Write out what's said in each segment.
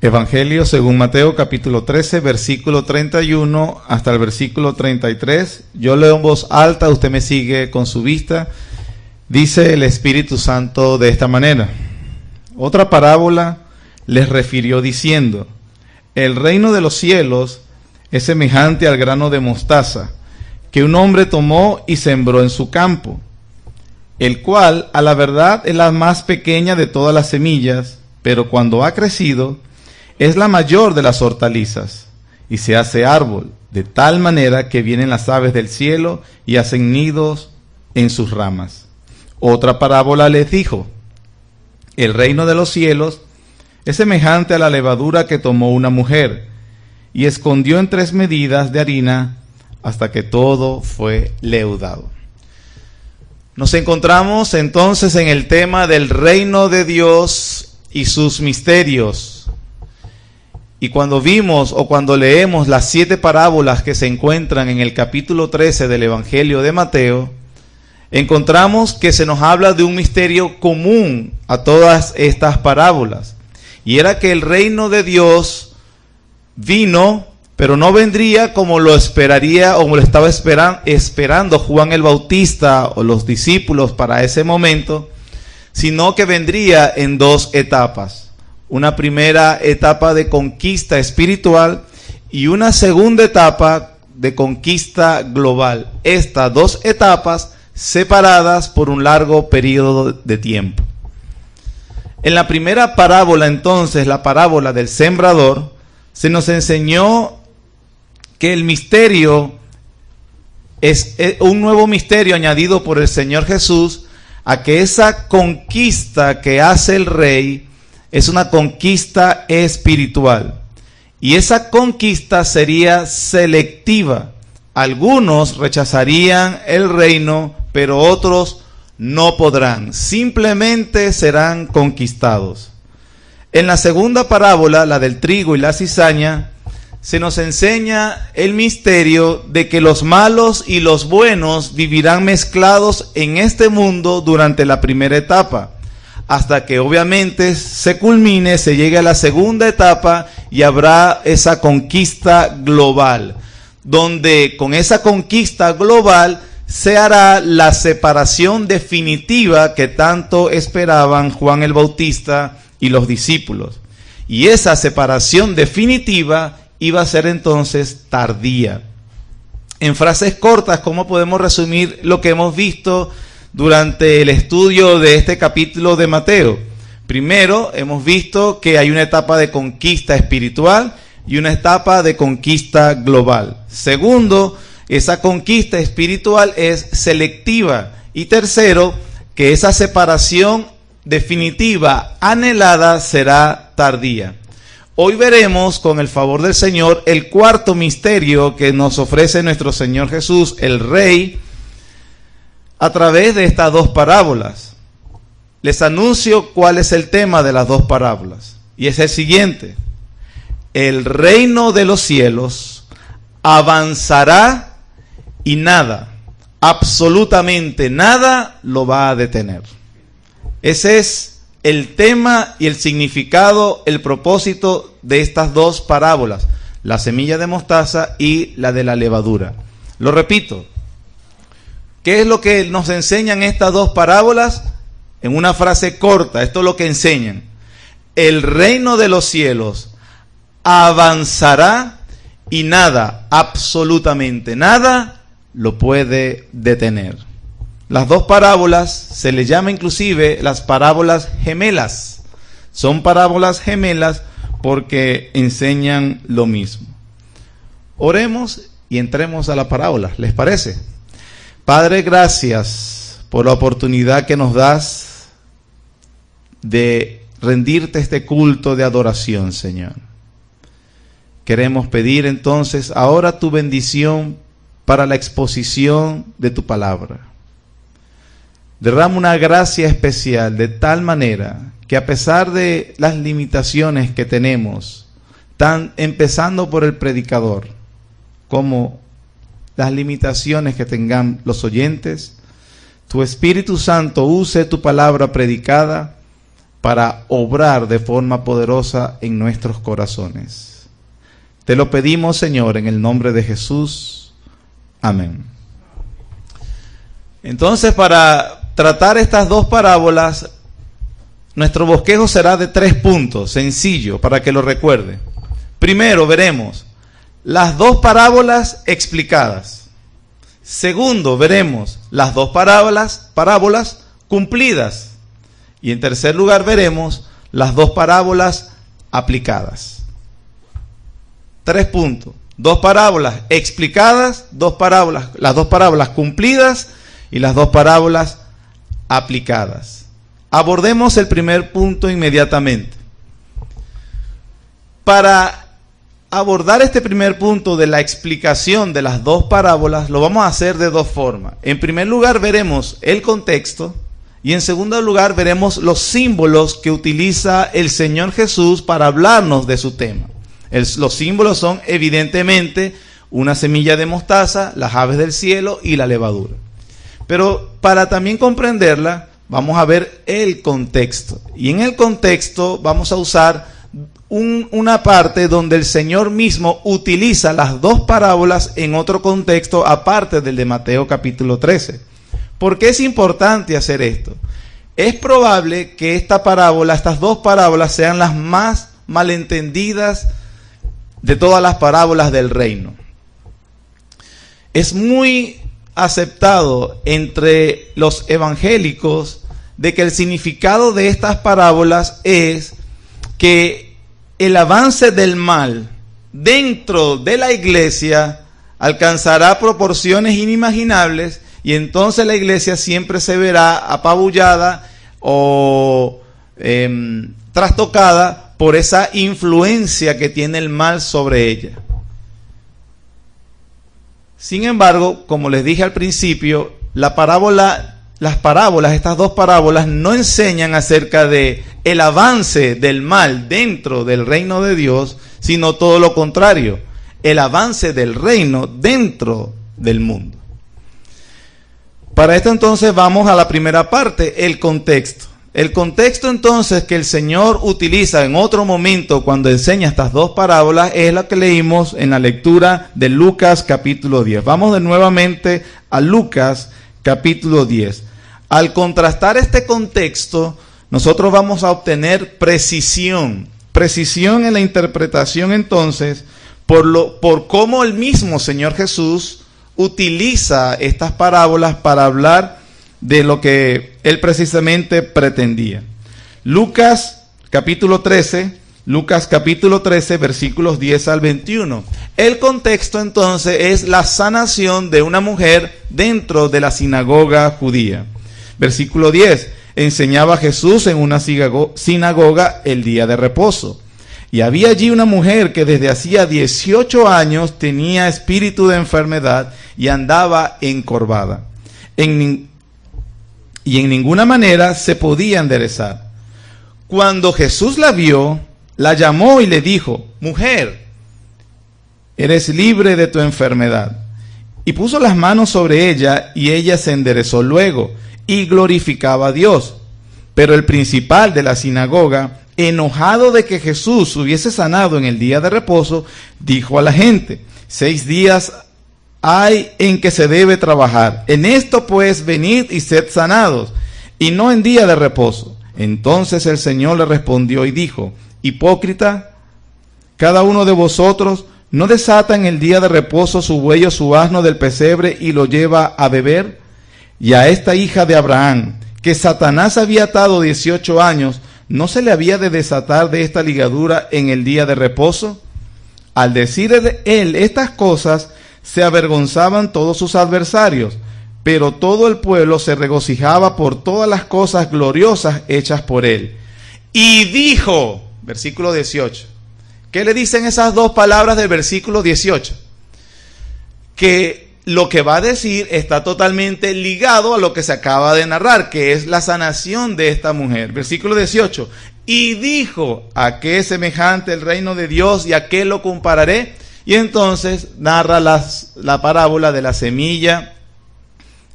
Evangelio según Mateo capítulo 13, versículo 31 hasta el versículo 33. Yo leo en voz alta, usted me sigue con su vista. Dice el Espíritu Santo de esta manera: otra parábola les refirió diciendo: el reino de los cielos es semejante al grano de mostaza, que un hombre tomó y sembró en su campo, el cual a la verdad es la más pequeña de todas las semillas, pero cuando ha crecido es la mayor de las hortalizas, y se hace árbol, de tal manera que vienen las aves del cielo y hacen nidos en sus ramas. Otra parábola les dijo: el reino de los cielos es semejante a la levadura que tomó una mujer, y escondió en 3 medidas de harina, hasta que todo fue leudado. Nos encontramos entonces en el tema del reino de Dios y sus misterios. Y cuando vimos o cuando leemos las 7 parábolas que se encuentran en el capítulo 13 del Evangelio de Mateo, encontramos que se nos habla de un misterio común a todas estas parábolas. Y era que el reino de Dios vino, pero no vendría como lo esperaría o como lo estaba esperando Juan el Bautista o los discípulos para ese momento, sino que vendría en 2 etapas. Una primera etapa de conquista espiritual y una segunda etapa de conquista global. Estas 2 etapas separadas por un largo periodo de tiempo. En la primera parábola, entonces, la parábola del sembrador, se nos enseñó que el misterio es un nuevo misterio añadido por el Señor Jesús, a que esa conquista que hace el rey es una conquista espiritual. Y esa conquista sería selectiva. Algunos rechazarían el reino, pero otros no podrán. Simplemente serán conquistados. En la segunda parábola, la del trigo y la cizaña, se nos enseña el misterio de que los malos y los buenos vivirán mezclados en este mundo durante la primera etapa, hasta que obviamente se culmine, se llegue a la segunda etapa y habrá esa conquista global, donde con esa conquista global se hará la separación definitiva que tanto esperaban Juan el Bautista y los discípulos. Y esa separación definitiva iba a ser entonces tardía. En frases cortas, ¿cómo podemos resumir lo que hemos visto durante el estudio de este capítulo de Mateo? Primero, hemos visto que hay una etapa de conquista espiritual y una etapa de conquista global. Segundo, esa conquista espiritual es selectiva. Y tercero, que esa separación definitiva, anhelada, será tardía. Hoy veremos, con el favor del Señor, el cuarto misterio que nos ofrece nuestro Señor Jesús, el Rey, a través de estas 2 parábolas. Les anuncio cuál es el tema de las 2 parábolas. Y es el siguiente: el reino de los cielos avanzará y nada, absolutamente nada, lo va a detener. Ese es el tema y el significado, el propósito de estas 2 parábolas, la semilla de mostaza y la de la levadura. Lo repito, ¿qué es lo que nos enseñan estas 2 parábolas? En una frase corta, esto es lo que enseñan: el reino de los cielos avanzará y nada, absolutamente nada, lo puede detener. Las 2 parábolas se les llama inclusive las parábolas gemelas. Son parábolas gemelas porque enseñan lo mismo. Oremos y entremos a la parábola, ¿les parece? Padre, gracias por la oportunidad que nos das de rendirte este culto de adoración, Señor. Queremos pedir entonces ahora tu bendición para la exposición de tu palabra. Derrama una gracia especial de tal manera que, a pesar de las limitaciones que tenemos, empezando por el predicador, como las limitaciones que tengan los oyentes, tu Espíritu Santo use tu palabra predicada para obrar de forma poderosa en nuestros corazones. Te lo pedimos, Señor, en el nombre de Jesús. Amén. Entonces, para tratar estas dos parábolas, nuestro bosquejo será de 3 puntos, sencillo, para que lo recuerde. Primero, veremos las dos parábolas explicadas. Segundo, veremos las dos parábolas cumplidas. Y en tercer lugar, veremos las dos parábolas aplicadas. 3 puntos. 2 parábolas explicadas, las dos parábolas cumplidas y las 2 parábolas aplicadas. Abordemos el primer punto inmediatamente. Para abordar este primer punto de la explicación de las 2 parábolas, lo vamos a hacer de 2 formas. En primer lugar, veremos el contexto y en segundo lugar, veremos los símbolos que utiliza el Señor Jesús para hablarnos de su tema. Los símbolos son evidentemente una semilla de mostaza, las aves del cielo y la levadura. Pero para también comprenderla, vamos a ver el contexto. Y en el contexto vamos a usar una parte donde el Señor mismo utiliza las 2 parábolas en otro contexto aparte del de Mateo capítulo 13. ¿Por qué es importante hacer esto? Es probable que estas 2 parábolas sean las más malentendidas de todas las parábolas del reino. Es muy aceptado entre los evangélicos de que el significado de estas parábolas es que el avance del mal dentro de la iglesia alcanzará proporciones inimaginables y entonces la iglesia siempre se verá apabullada o trastocada por esa influencia que tiene el mal sobre ella. Sin embargo, como les dije al principio, estas 2 parábolas no enseñan acerca de el avance del mal dentro del reino de Dios, sino todo lo contrario, el avance del reino dentro del mundo. Para esto entonces vamos a la primera parte, el contexto. El contexto entonces que el Señor utiliza en otro momento cuando enseña estas 2 parábolas es la que leímos en la lectura de Lucas capítulo 10. Vamos de nuevamente a Lucas capítulo 10. Al contrastar este contexto, nosotros vamos a obtener precisión en la interpretación entonces por cómo el mismo Señor Jesús utiliza estas parábolas para hablar de lo que él precisamente pretendía. Lucas capítulo 13, versículos 10 al 21. El contexto entonces es la sanación de una mujer dentro de la sinagoga judía. Versículo 10. Enseñaba Jesús en una sinagoga el día de reposo. Y había allí una mujer que desde hacía 18 años tenía espíritu de enfermedad y andaba encorvada. Y en ninguna manera se podía enderezar. Cuando Jesús la vio, la llamó y le dijo: mujer, eres libre de tu enfermedad. Y puso las manos sobre ella y ella se enderezó luego y glorificaba a Dios. Pero el principal de la sinagoga, enojado de que Jesús hubiese sanado en el día de reposo, dijo a la gente: 6 días hay en que se debe trabajar. En esto pues venid y sed sanados, y no en día de reposo. Entonces el Señor le respondió y dijo: hipócrita, cada uno de vosotros no desata en el día de reposo su buey o su asno del pesebre y lo lleva a beber. Y a esta hija de Abraham, que Satanás había atado 18 años, ¿no se le había de desatar de esta ligadura en el día de reposo? Al decir él estas cosas, se avergonzaban todos sus adversarios, pero todo el pueblo se regocijaba por todas las cosas gloriosas hechas por él. Y dijo, versículo 18, ¿qué le dicen esas 2 palabras del versículo 18? Que lo que va a decir está totalmente ligado a lo que se acaba de narrar, que es la sanación de esta mujer. Versículo 18, y dijo: ¿a qué es semejante el reino de Dios y a qué lo compararé? Y entonces narra la parábola de la semilla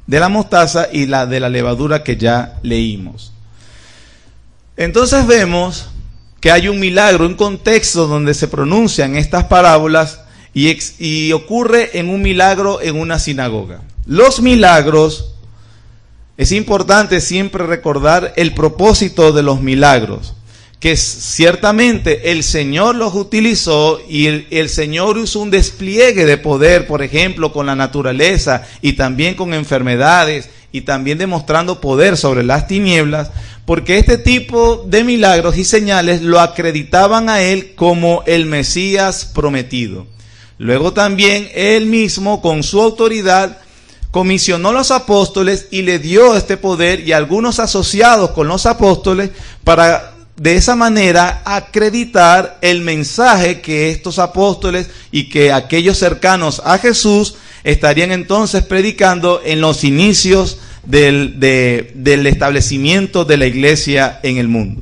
de la mostaza y la de la levadura que ya leímos. Entonces vemos que hay un milagro, un contexto donde se pronuncian estas parábolas y ocurre en un milagro en una sinagoga. Los milagros, es importante siempre recordar el propósito de los milagros, que ciertamente el Señor los utilizó y el Señor usó un despliegue de poder, por ejemplo, con la naturaleza y también con enfermedades y también demostrando poder sobre las tinieblas, porque este tipo de milagros y señales lo acreditaban a él como el Mesías prometido. Luego también él mismo, con su autoridad, comisionó a los apóstoles y le dio este poder y algunos asociados con los apóstoles para de esa manera acreditar el mensaje que estos apóstoles y que aquellos cercanos a Jesús estarían entonces predicando en los inicios del establecimiento de la iglesia en el mundo.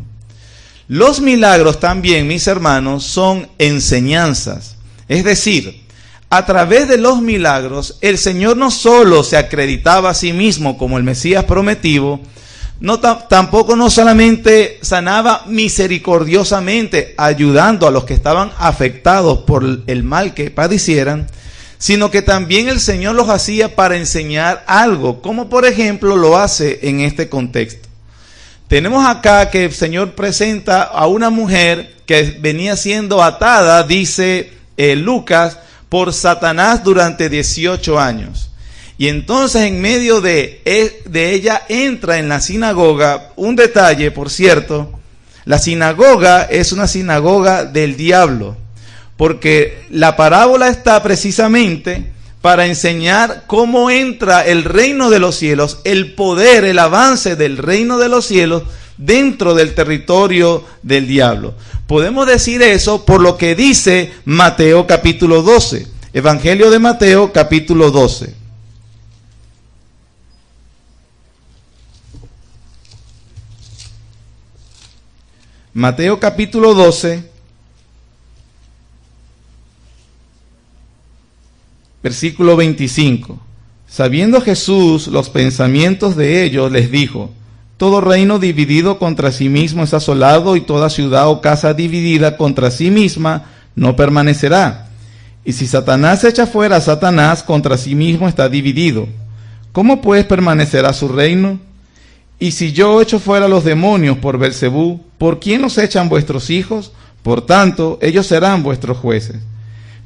Los milagros también, mis hermanos, son enseñanzas. Es decir, a través de los milagros, el Señor no solo se acreditaba a sí mismo como el Mesías prometido, tampoco no solamente sanaba misericordiosamente, ayudando a los que estaban afectados por el mal que padecieran, sino que también el Señor los hacía para enseñar algo, como por ejemplo lo hace en este contexto. Tenemos acá que el Señor presenta a una mujer que venía siendo atada, dice Lucas, por Satanás durante 18 años. Y entonces en medio de ella entra en la sinagoga. Un detalle, por cierto, la sinagoga es una sinagoga del diablo, porque la parábola está precisamente para enseñar cómo entra el reino de los cielos, el poder, el avance del reino de los cielos dentro del territorio del diablo. Podemos decir eso por lo que dice Mateo capítulo 12, Evangelio de Mateo capítulo 12. Mateo capítulo 12, versículo 25. Sabiendo Jesús los pensamientos de ellos, les dijo: todo reino dividido contra sí mismo es asolado, y toda ciudad o casa dividida contra sí misma no permanecerá. Y si Satanás echa fuera a Satanás, contra sí mismo está dividido. ¿Cómo pues permanecerá su reino? Y si yo echo fuera a los demonios por Belcebú, ¿por quién los echan vuestros hijos? Por tanto, ellos serán vuestros jueces.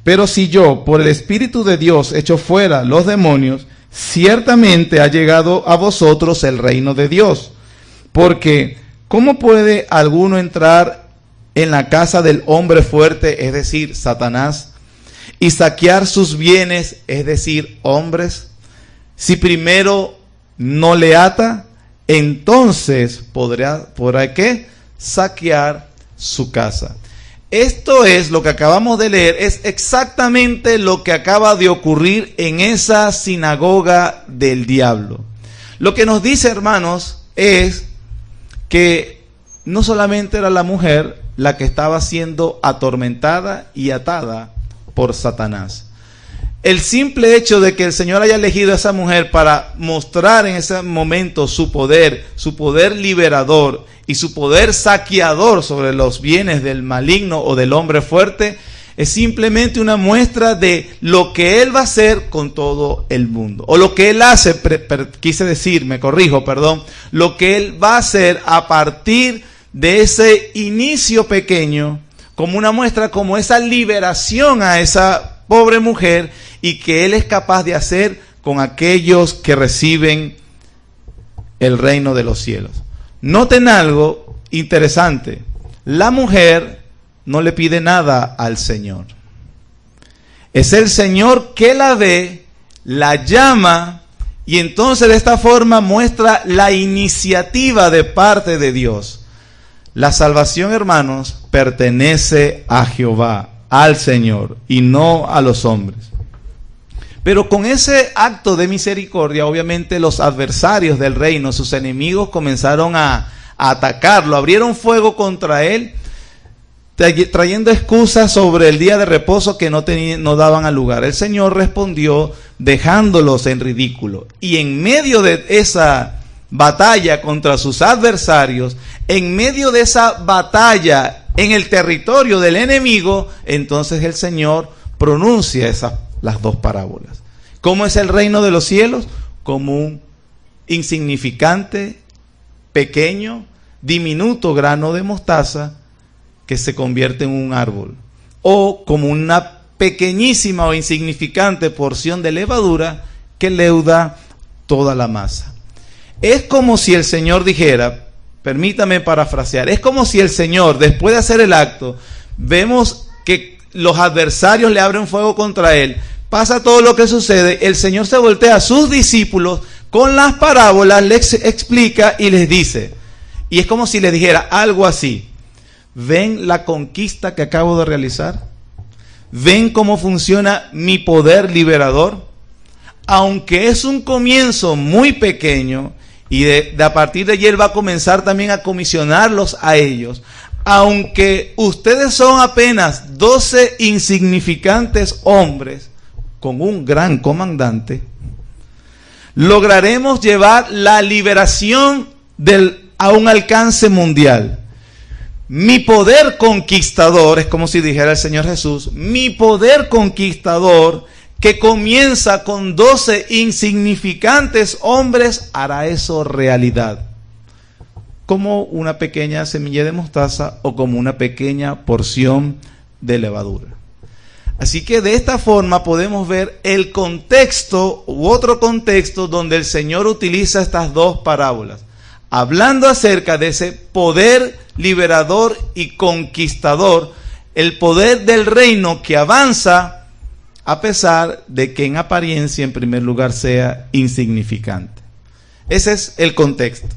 Pero si yo, por el Espíritu de Dios, echo fuera los demonios, ciertamente ha llegado a vosotros el reino de Dios. Porque, ¿cómo puede alguno entrar en la casa del hombre fuerte, es decir, Satanás, y saquear sus bienes, es decir, hombres, si primero no le ata? Entonces podrá ¿qué? Saquear su casa. Esto es lo que acabamos de leer, es exactamente lo que acaba de ocurrir en esa sinagoga del diablo. Lo que nos dice, hermanos, es que no solamente era la mujer la que estaba siendo atormentada y atada por Satanás. El simple hecho de que el Señor haya elegido a esa mujer para mostrar en ese momento su poder liberador y su poder saqueador sobre los bienes del maligno o del hombre fuerte, es simplemente una muestra de lo que Él va a hacer con todo el mundo. O lo que Él hace, lo que Él va a hacer a partir de ese inicio pequeño, como una muestra, como esa liberación a esa pobre mujer, y que Él es capaz de hacer con aquellos que reciben el reino de los cielos. Noten algo interesante: la mujer no le pide nada al Señor. Es el Señor que la ve, la llama, y entonces de esta forma muestra la iniciativa de parte de Dios. La salvación, hermanos, pertenece a Jehová, al Señor, y no a los hombres. Pero con ese acto de misericordia, obviamente los adversarios del reino, sus enemigos, comenzaron a atacarlo, abrieron fuego contra él, trayendo excusas sobre el día de reposo que no daban al lugar. El Señor respondió dejándolos en ridículo. Y en medio de esa batalla contra sus adversarios, en medio de esa batalla en el territorio del enemigo, entonces el Señor pronuncia las dos parábolas. ¿Cómo es el reino de los cielos? Como un insignificante, pequeño, diminuto grano de mostaza que se convierte en un árbol, o como una pequeñísima o insignificante porción de levadura que leuda toda la masa. Es como si el Señor dijera, permítame parafrasear, es como si el Señor, después de hacer el acto, vemos que los adversarios le abren fuego contra él, pasa todo lo que sucede, el Señor se voltea a sus discípulos con las parábolas, les explica y les dice, y es como si les dijera algo así: ¿ven la conquista que acabo de realizar? ¿Ven cómo funciona mi poder liberador? Aunque es un comienzo muy pequeño, y de a partir de allí él va a comenzar también a comisionarlos a ellos, aunque ustedes son apenas 12 insignificantes hombres con un gran comandante, lograremos llevar la liberación a un alcance mundial. Mi poder conquistador, es como si dijera el Señor Jesús, mi poder conquistador que comienza con 12 insignificantes hombres hará eso realidad. Como una pequeña semilla de mostaza o como una pequeña porción de levadura. Así que de esta forma podemos ver el contexto u otro contexto donde el Señor utiliza estas dos parábolas, hablando acerca de ese poder liberador y conquistador, el poder del reino que avanza a pesar de que en apariencia, en primer lugar, sea insignificante. Ese es el contexto.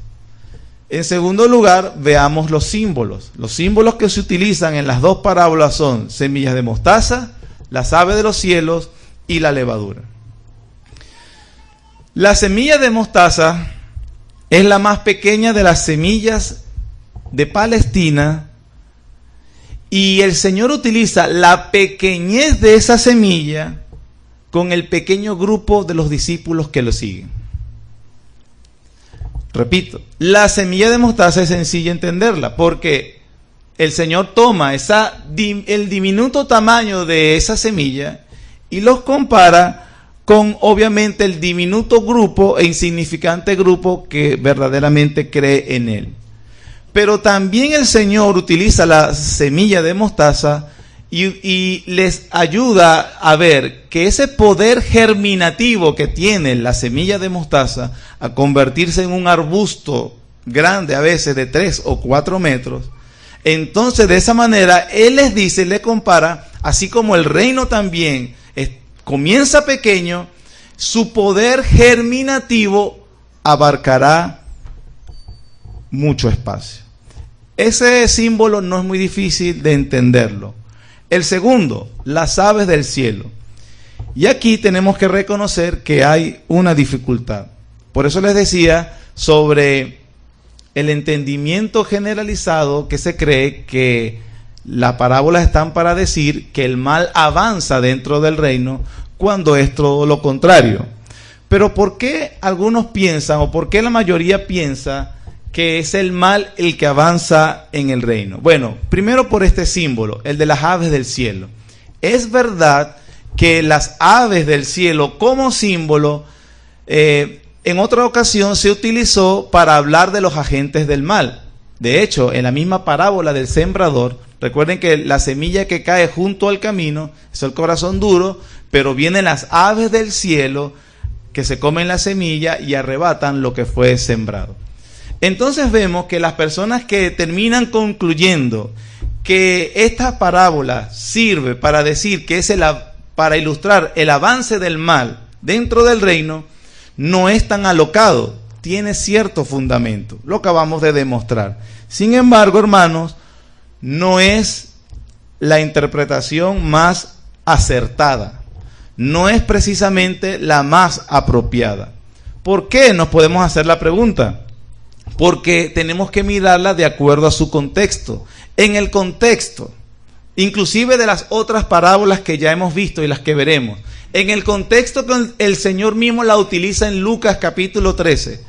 En segundo lugar, veamos los símbolos. Los símbolos que se utilizan en las dos parábolas son semillas de mostaza, las aves de los cielos y la levadura. La semilla de mostaza es la más pequeña de las semillas de Palestina, y el Señor utiliza la pequeñez de esa semilla con el pequeño grupo de los discípulos que lo siguen. Repito, la semilla de mostaza es sencilla entenderla, porque el Señor toma el diminuto tamaño de esa semilla y los compara con, obviamente, el diminuto grupo e insignificante grupo que verdaderamente cree en Él. Pero también el Señor utiliza la semilla de mostaza y les ayuda a ver que ese poder germinativo que tiene la semilla de mostaza a convertirse en un arbusto grande, a veces de 3 o 4 metros, entonces de esa manera Él les dice, le compara, así como el reino también comienza pequeño, su poder germinativo abarcará mucho espacio. Ese símbolo no es muy difícil de entenderlo. El segundo, las aves del cielo. Y aquí tenemos que reconocer que hay una dificultad. Por eso les decía sobre el entendimiento generalizado que se cree que las parábolas están para decir que el mal avanza dentro del reino, cuando es todo lo contrario. Pero ¿por qué algunos piensan, o por qué la mayoría piensa que es el mal el que avanza en el reino? Bueno, primero por este símbolo, el de las aves del cielo. Es verdad que las aves del cielo como símbolo, en otra ocasión se utilizó para hablar de los agentes del mal. De hecho, en la misma parábola del sembrador, recuerden que la semilla que cae junto al camino es el corazón duro, pero vienen las aves del cielo que se comen la semilla y arrebatan lo que fue sembrado. Entonces vemos que las personas que terminan concluyendo que esta parábola sirve para decir que es para ilustrar el avance del mal dentro del reino, no es tan alocado, tiene cierto fundamento, lo acabamos de demostrar. Sin embargo, hermanos, no es la interpretación más acertada, no es precisamente la más apropiada. ¿Por qué? Nos podemos hacer la pregunta. Porque tenemos que mirarla de acuerdo a su contexto. En el contexto, inclusive de las otras parábolas que ya hemos visto y las que veremos, en el contexto que el Señor mismo la utiliza en Lucas capítulo 13,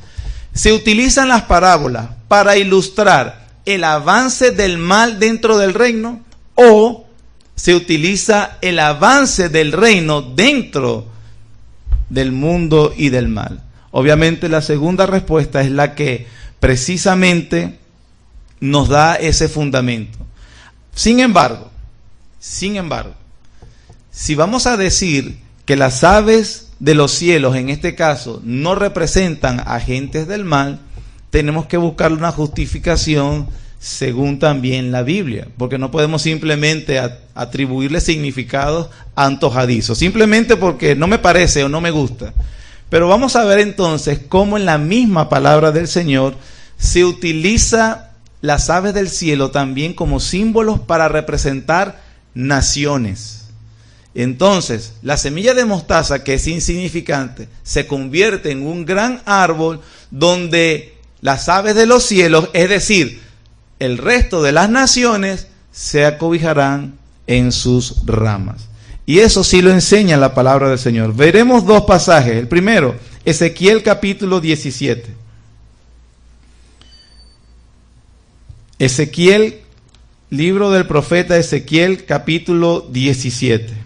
se utilizan las parábolas para ilustrar el avance del mal dentro del reino o se utiliza el avance del reino dentro del mundo y del mal? Obviamente la segunda respuesta es la que precisamente nos da ese fundamento. Sin embargo, si vamos a decir que las aves de los cielos, en este caso, no representan agentes del mal, tenemos que buscar una justificación según también la Biblia, porque no podemos simplemente atribuirle significados antojadizos, simplemente porque no me parece o no me gusta. Pero vamos a ver entonces cómo en la misma palabra del Señor se utiliza las aves del cielo también como símbolos para representar naciones. Entonces, la semilla de mostaza, que es insignificante, se convierte en un gran árbol donde las aves de los cielos, es decir, el resto de las naciones, se acobijarán en sus ramas. Y eso sí lo enseña la palabra del Señor. Veremos dos pasajes. El primero, Ezequiel capítulo 17. Ezequiel, libro del profeta Ezequiel capítulo 17.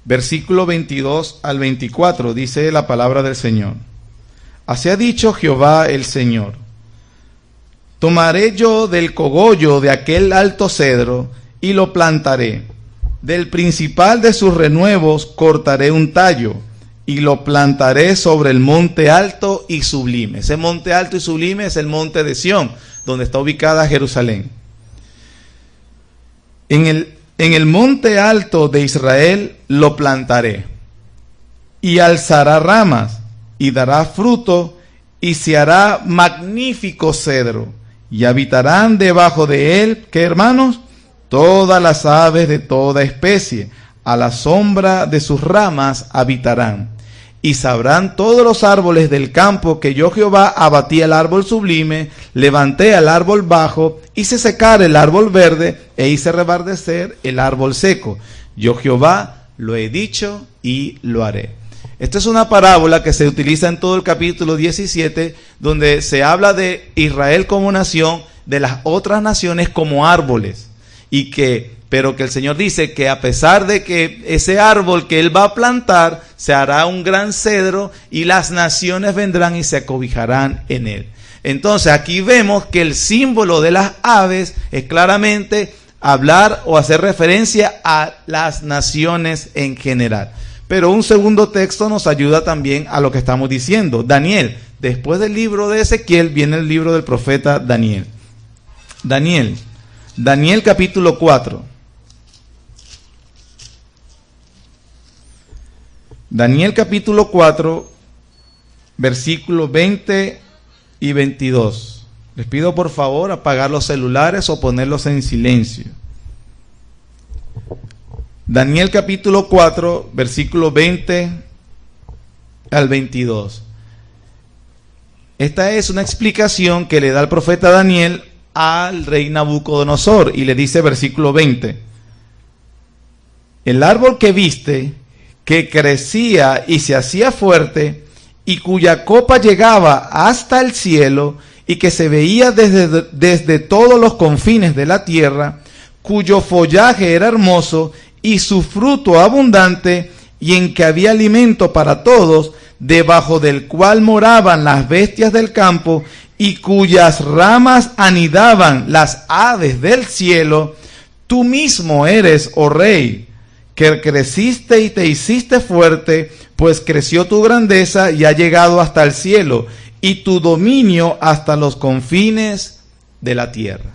Versículo 22 al 24, dice la palabra del Señor. Así ha dicho Jehová el Señor: tomaré yo del cogollo de aquel alto cedro y lo plantaré. Del principal de sus renuevos cortaré un tallo y lo plantaré sobre el monte alto y sublime. Ese monte alto y sublime es el monte de Sión, donde está ubicada Jerusalén. En el monte alto de Israel lo plantaré, y alzará ramas, y dará fruto, y se hará magnífico cedro, y habitarán debajo de él, ¿qué hermanos? Todas las aves de toda especie, a la sombra de sus ramas habitarán. Y sabrán todos los árboles del campo que yo Jehová abatí el árbol sublime, levanté al árbol bajo, hice secar el árbol verde, e hice reverdecer el árbol seco. Yo Jehová lo he dicho y lo haré. Esta es una parábola que se utiliza en todo el capítulo 17, donde se habla de Israel como nación, de las otras naciones como árboles, pero que el Señor dice que a pesar de que ese árbol que Él va a plantar se hará un gran cedro y las naciones vendrán y se acobijarán en él. Entonces aquí vemos que el símbolo de las aves es claramente hablar o hacer referencia a las naciones en general. Pero un segundo texto nos ayuda también a lo que estamos diciendo. Daniel, después del libro de Ezequiel viene el libro del profeta Daniel. Daniel capítulo 4. Daniel capítulo 4, versículos 20 y 22. Les pido por favor apagar los celulares o ponerlos en silencio. Daniel capítulo 4, versículo 20 al 22. Esta es una explicación que le da el profeta Daniel al rey Nabucodonosor y le dice versículo 20: el árbol que viste, que crecía y se hacía fuerte, y cuya copa llegaba hasta el cielo, y que se veía desde todos los confines de la tierra, cuyo follaje era hermoso, y su fruto abundante, y en que había alimento para todos, debajo del cual moraban las bestias del campo, y cuyas ramas anidaban las aves del cielo, tú mismo eres, oh rey, que creciste y te hiciste fuerte, pues creció tu grandeza y ha llegado hasta el cielo, y tu dominio hasta los confines de la tierra.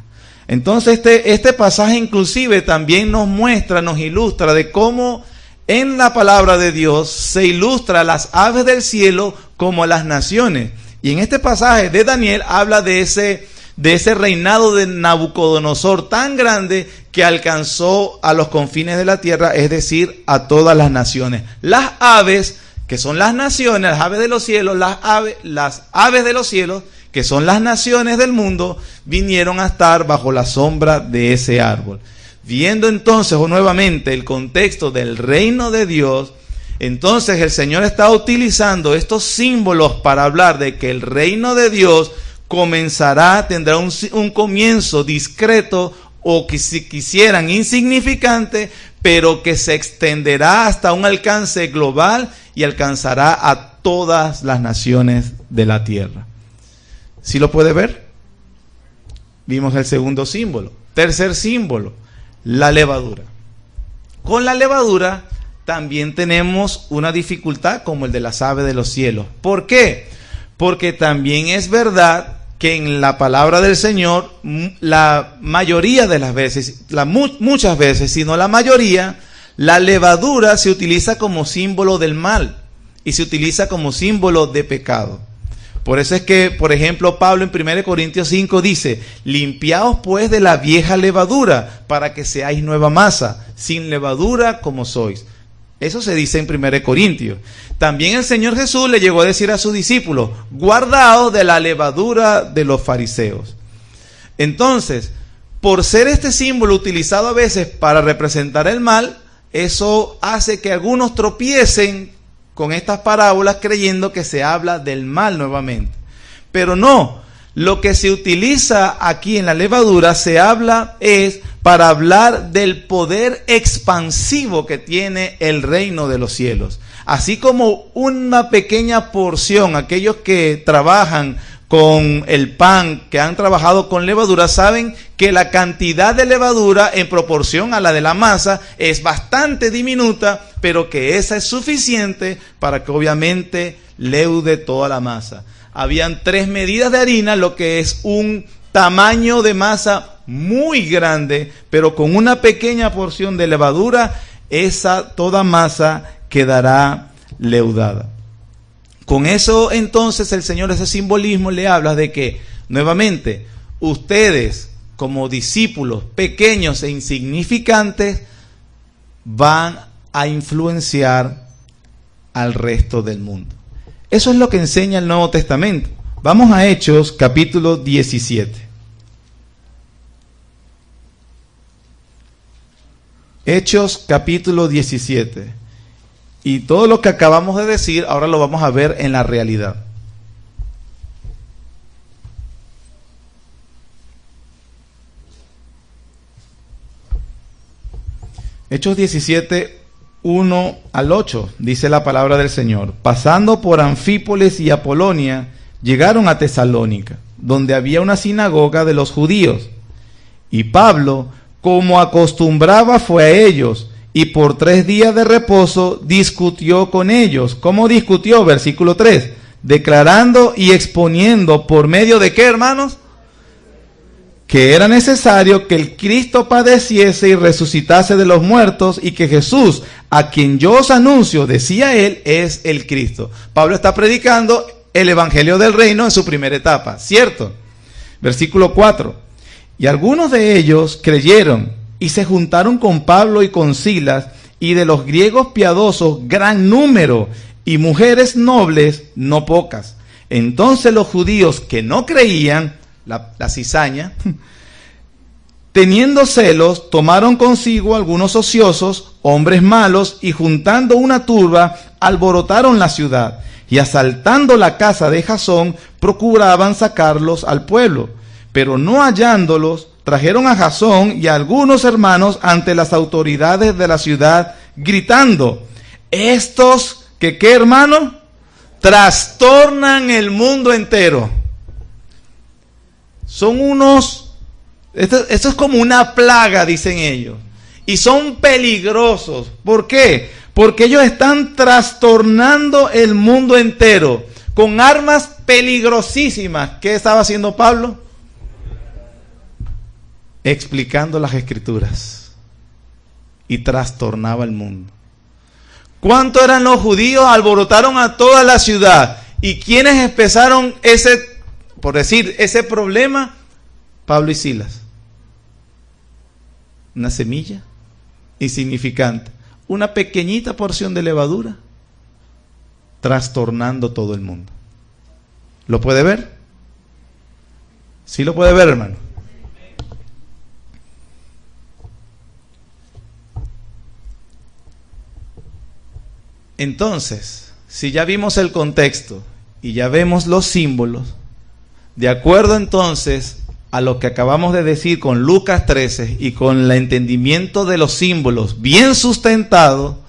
Entonces este pasaje inclusive también nos muestra, nos ilustra de cómo en la palabra de Dios se ilustra las aves del cielo como las naciones. Y en este pasaje de Daniel habla de ese reinado de Nabucodonosor tan grande que alcanzó a los confines de la tierra, es decir, a todas las naciones. Las aves, que son las naciones, las aves de los cielos, las aves de los cielos, que son las naciones del mundo, vinieron a estar bajo la sombra de ese árbol. Viendo entonces nuevamente el contexto del reino de Dios, Entonces el Señor está utilizando estos símbolos para hablar de que el reino de Dios tendrá un comienzo discreto, o que si quisieran insignificante, pero que se extenderá hasta un alcance global y alcanzará a todas las naciones de la tierra. ¿Sí lo puede ver? Vimos el segundo símbolo. Tercer símbolo, la levadura. Con la levadura también tenemos una dificultad como el de las aves de los cielos. ¿Por qué? Porque también es verdad que en la palabra del Señor, la mayoría de las veces, muchas veces, si no la mayoría, la levadura se utiliza como símbolo del mal y se utiliza como símbolo de pecado. Por eso es que, por ejemplo, Pablo en 1 Corintios 5 dice: limpiaos pues de la vieja levadura, para que seáis nueva masa, sin levadura como sois. Eso se dice en 1 Corintios. También el Señor Jesús le llegó a decir a sus discípulos: guardaos de la levadura de los fariseos. Entonces, por ser este símbolo utilizado a veces para representar el mal, eso hace que algunos tropiecen con estas parábolas creyendo que se habla del mal nuevamente. Pero no, lo que se utiliza aquí en la levadura es para hablar del poder expansivo que tiene el reino de los cielos. Así como una pequeña porción, aquellos que trabajan con el pan, que han trabajado con levadura, saben que la cantidad de levadura en proporción a la de la masa es bastante diminuta, pero que esa es suficiente para que obviamente leude toda la masa. Habían 3 medidas de harina, lo que es un tamaño de masa muy grande, pero con una pequeña porción de levadura, toda masa quedará leudada. Con eso entonces el Señor, ese simbolismo le habla de que nuevamente ustedes como discípulos pequeños e insignificantes van a influenciar al resto del mundo. Eso es lo que enseña el Nuevo Testamento. Vamos a Hechos capítulo 17. Hechos capítulo 17. Y todo lo que acabamos de decir, ahora lo vamos a ver en la realidad. Hechos 17, 1 al 8, dice la palabra del Señor. Pasando por Anfípolis y Apolonia, llegaron a Tesalónica, donde había una sinagoga de los judíos. Y Pablo, como acostumbraba, fue a ellos, y por 3 días de reposo discutió con ellos. ¿Cómo discutió? Versículo 3. Declarando y exponiendo por medio de ¿qué, hermanos? Que era necesario que el Cristo padeciese y resucitase de los muertos, y que Jesús, a quien yo os anuncio, decía él, es el Cristo. Pablo está predicando el evangelio del reino en su primera etapa, ¿cierto? Versículo 4. Y algunos de ellos creyeron y se juntaron con Pablo y con Silas, y de los griegos piadosos gran número, y mujeres nobles no pocas. Entonces los judíos que no creían, la cizaña, teniendo celos, tomaron consigo algunos ociosos, hombres malos, y juntando una turba, alborotaron la ciudad, y asaltando la casa de Jasón, procuraban sacarlos al pueblo. Pero no hallándolos, trajeron a Jasón y a algunos hermanos ante las autoridades de la ciudad, gritando: estos que, ¿qué, hermano? Trastornan el mundo entero. Son esto es como una plaga, dicen ellos, y son peligrosos. ¿Por qué? Porque ellos están trastornando el mundo entero con armas peligrosísimas. ¿Qué estaba haciendo Pablo? Explicando las Escrituras, y trastornaba el mundo. ¿Cuántos eran los judíos? Alborotaron a toda la ciudad. ¿Y quiénes empezaron ese problema? Pablo y Silas. Una semilla insignificante, una pequeñita porción de levadura, trastornando todo el mundo. ¿Lo puede ver? ¿Sí lo puede ver, hermano? Entonces, si ya vimos el contexto y ya vemos los símbolos, de acuerdo entonces a lo que acabamos de decir con Lucas 13 y con el entendimiento de los símbolos bien sustentado,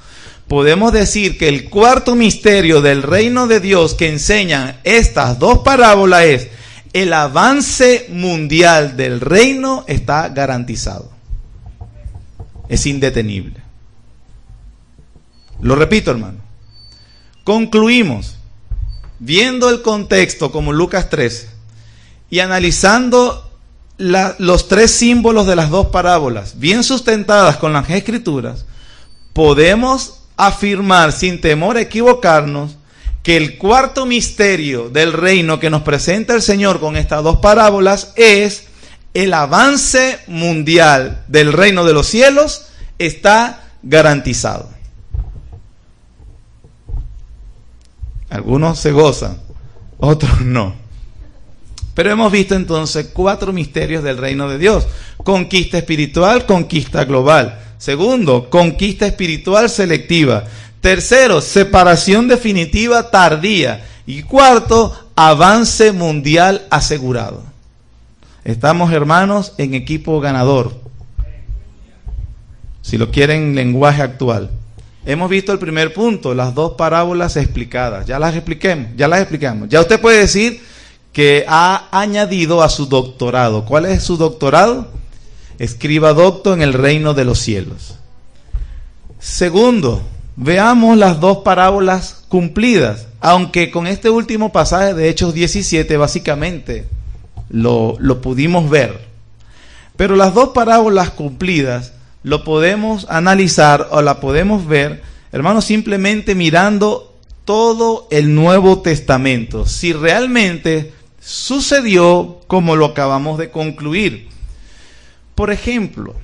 podemos decir que el cuarto misterio del reino de Dios que enseñan estas dos parábolas es: el avance mundial del reino está garantizado. Es indetenible. Lo repito, hermano. Concluimos, viendo el contexto como Lucas 13 y analizando los tres símbolos de las dos parábolas, bien sustentadas con las Escrituras, podemos afirmar sin temor a equivocarnos que el cuarto misterio del reino que nos presenta el Señor con estas dos parábolas es: el avance mundial del reino de los cielos está garantizado. Algunos se gozan, otros no. Pero hemos visto entonces cuatro misterios del reino de Dios: conquista espiritual, conquista global. Segundo, conquista espiritual selectiva. Tercero, separación definitiva tardía. Y cuarto, avance mundial asegurado. Estamos, hermanos, en equipo ganador. Si lo quieren en lenguaje actual. Hemos visto el primer punto, las dos parábolas explicadas. Ya las explicamos. Ya usted puede decir que ha añadido a su doctorado. ¿Cuál es su doctorado? Escriba docto en el reino de los cielos. Segundo, veamos las dos parábolas cumplidas, aunque con este último pasaje de Hechos 17 básicamente lo pudimos ver. Pero las dos parábolas cumplidas lo podemos analizar o la podemos ver, hermanos, simplemente mirando todo el Nuevo Testamento, si realmente sucedió como lo acabamos de concluir. Por ejemplo,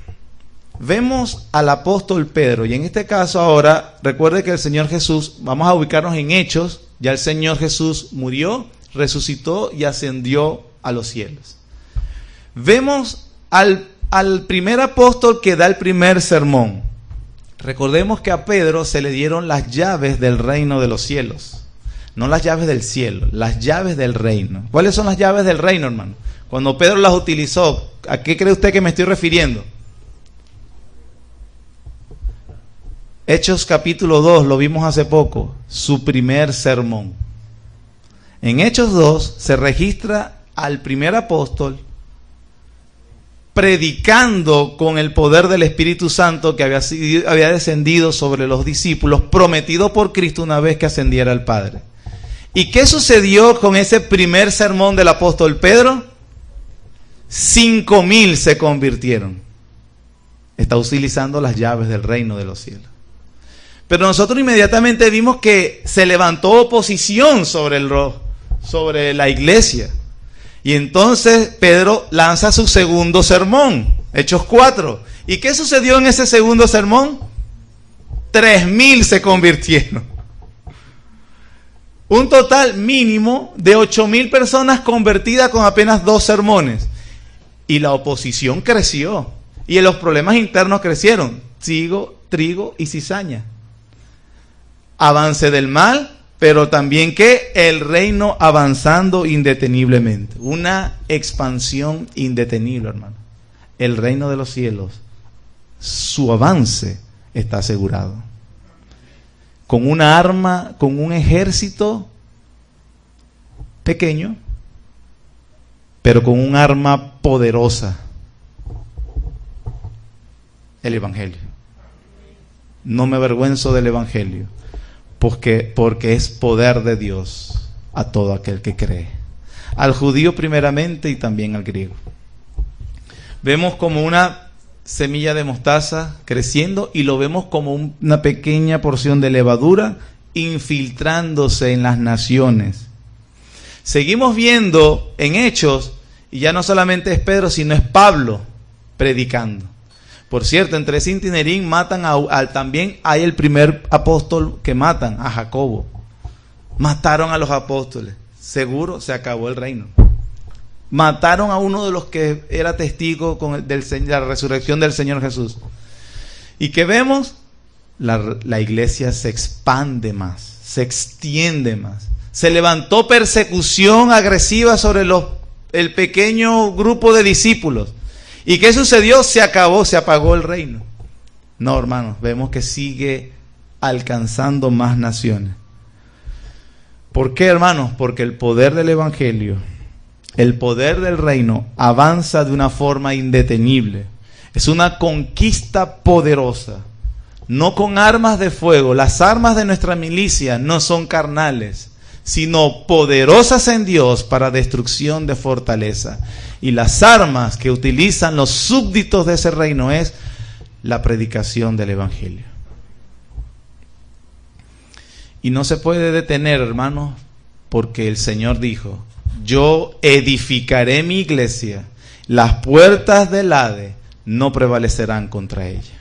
vemos al apóstol Pedro, y en este caso ahora, recuerde que el Señor Jesús, vamos a ubicarnos en Hechos, ya el Señor Jesús murió, resucitó y ascendió a los cielos. Vemos al primer apóstol que da el primer sermón. Recordemos que a Pedro se le dieron las llaves del reino de los cielos. No las llaves del cielo, las llaves del reino. ¿Cuáles son las llaves del reino, hermano? Cuando Pedro las utilizó, ¿a qué cree usted que me estoy refiriendo? Hechos capítulo 2, lo vimos hace poco, su primer sermón. En Hechos 2 se registra al primer apóstol predicando con el poder del Espíritu Santo que había descendido sobre los discípulos, prometido por Cristo una vez que ascendiera al Padre. ¿Y qué sucedió con ese primer sermón del apóstol Pedro? 5,000 se convirtieron. Está utilizando las llaves del reino de los cielos. Pero nosotros inmediatamente vimos que se levantó oposición sobre la iglesia. Y entonces Pedro lanza su segundo sermón, Hechos 4. ¿Y qué sucedió en ese segundo sermón? 3,000 se convirtieron. Un total mínimo de 8,000 personas convertidas con apenas 2 sermones. Y la oposición creció. Y los problemas internos crecieron. Trigo y cizaña. Avance del mal, pero también que el reino avanzando indeteniblemente. Una expansión indetenible, hermano. El reino de los cielos, su avance está asegurado. Con una arma, con un ejército pequeño, pero con un arma poderosa. El Evangelio. No me avergüenzo del Evangelio. Porque es poder de Dios a todo aquel que cree. Al judío primeramente y también al griego. Vemos como una semilla de mostaza creciendo y lo vemos como una pequeña porción de levadura infiltrándose en las naciones. Seguimos viendo en Hechos, y ya no solamente es Pedro, sino es Pablo predicando. Por cierto, entre Cinta y Nerín matan también hay el primer apóstol que matan, a Jacobo. Mataron a los apóstoles. Seguro se acabó el reino. Mataron a uno de los que era testigo de la resurrección del Señor Jesús. ¿Y qué vemos? la iglesia se expande más, se extiende más. Se levantó persecución agresiva sobre el pequeño grupo de discípulos. ¿Y qué sucedió? Se apagó el reino. No, hermanos, vemos que sigue alcanzando más naciones. ¿Por qué, hermanos? Porque el poder del evangelio, el poder del reino avanza de una forma indetenible. Es una conquista poderosa, no con armas de fuego. Las armas de nuestra milicia no son carnales, sino poderosas en Dios para destrucción de fortaleza. Y las armas que utilizan los súbditos de ese reino es la predicación del evangelio. Y no se puede detener, hermanos, porque el Señor dijo: yo edificaré mi iglesia, las puertas del Hades no prevalecerán contra ella.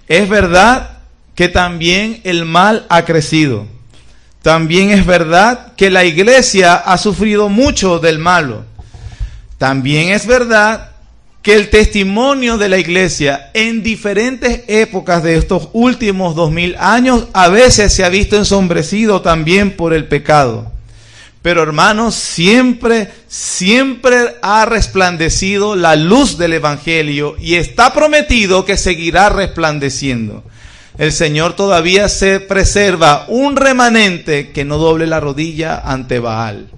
Es verdad que también el mal ha crecido. También es verdad que la iglesia ha sufrido mucho del malo. También es verdad que el testimonio de la iglesia en diferentes épocas de estos últimos 2000 años a veces se ha visto ensombrecido también por el pecado. Pero hermanos, siempre ha resplandecido la luz del evangelio y está prometido que seguirá resplandeciendo. El Señor todavía se preserva un remanente que no doble la rodilla ante Baal.